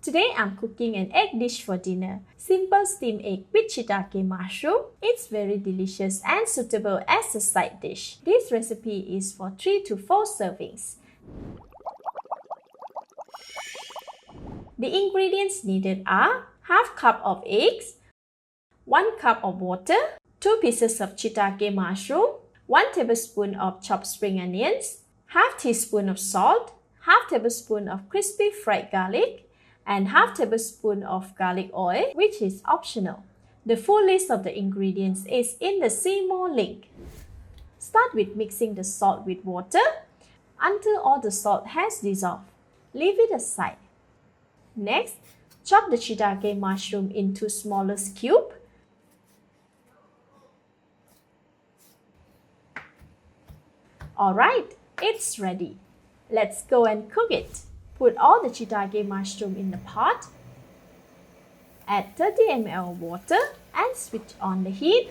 Today I'm cooking an egg dish for dinner. Simple steamed egg with shiitake mushroom. It's very delicious and suitable as a side dish. This recipe is for 3 to 4 servings. The ingredients needed are half cup of eggs, 1 cup of water, 2 pieces of shiitake mushroom, 1 tablespoon of chopped spring onions, half teaspoon of salt, half tablespoon of crispy fried garlic, and half tablespoon of garlic oil, which is optional. The full list of the ingredients is in the See More link. Start with mixing the salt with water until all the salt has dissolved. Leave it aside. Next, chop the shiitake mushroom into smallest cubes. Alright, it's ready. Let's go and cook it. Put all the shiitake mushroom in the pot. Add 30 ml of water and switch on the heat.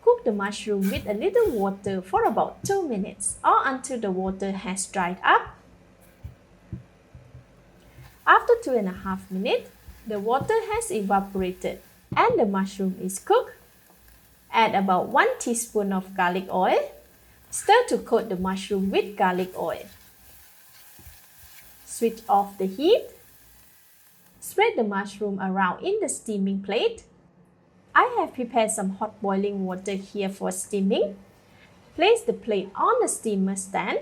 Cook the mushroom with a little water for about 2 minutes or until the water has dried up. After 2.5 minutes, the water has evaporated and the mushroom is cooked. Add about 1 teaspoon of garlic oil. Stir to coat the mushroom with garlic oil. Switch off the heat. Spread the mushroom around in the steaming plate. I have prepared some hot boiling water here for steaming. Place the plate on the steamer stand.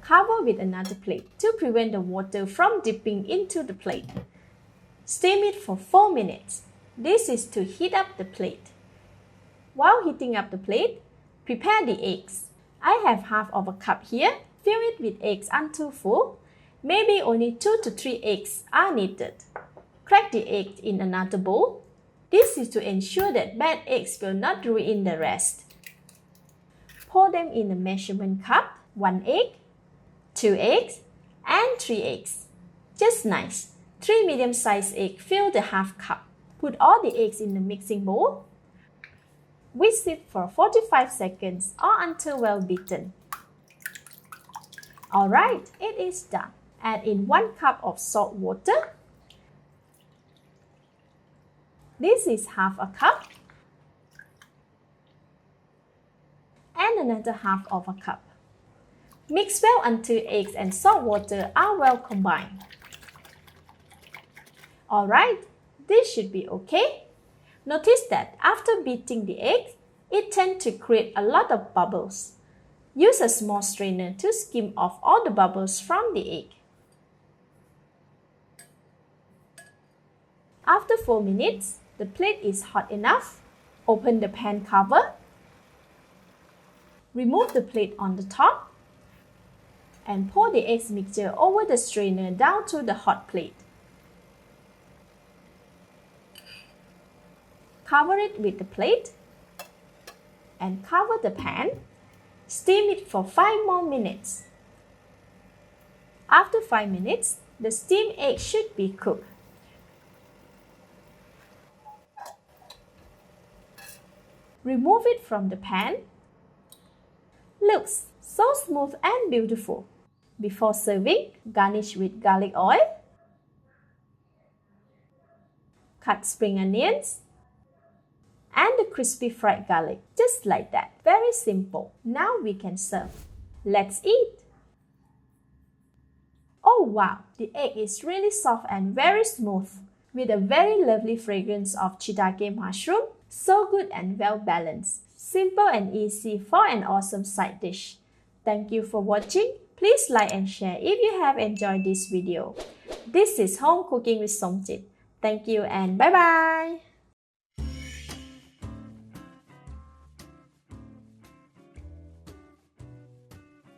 Cover with another plate to prevent the water from dipping into the plate. Steam it for 4 minutes. This is to heat up the plate. While heating up the plate, prepare the eggs. I have half of a cup here. Fill it with eggs until full. Maybe only 2 to 3 eggs are needed. Crack the egg in another bowl. This is to ensure that bad eggs will not ruin the rest. Pour them in a measurement cup. 1 egg, 2 eggs, and 3 eggs. Just nice. 3 medium-sized eggs fill the half cup. Put all the eggs in the mixing bowl. Whisk it for 45 seconds or until well beaten. Alright, it is done. Add in 1 cup of salt water. This is half a cup. And another half of a cup. Mix well until eggs and salt water are well combined. Alright, this should be okay. Notice that after beating the eggs, it tends to create a lot of bubbles. Use a small strainer to skim off all the bubbles from the egg. After 4 minutes, the plate is hot enough. Open the pan cover. Remove the plate on the top and pour the eggs mixture over the strainer down to the hot plate. Cover it with the plate and cover the pan. Steam it for 5 more minutes. After 5 minutes, the steamed egg should be cooked. Remove it from the pan. Looks so smooth and beautiful. Before serving, garnish with garlic oil. Cut spring onions and the crispy fried garlic, just like that. Very simple. Now we can serve. Let's eat. Oh wow, the egg is really soft and very smooth, with a very lovely fragrance of shiitake mushroom. So good and well balanced. Simple and easy for an awesome side dish. Thank you for watching. Please like and share if you have enjoyed this video. This is Home Cooking with Somjit. Thank you and bye bye.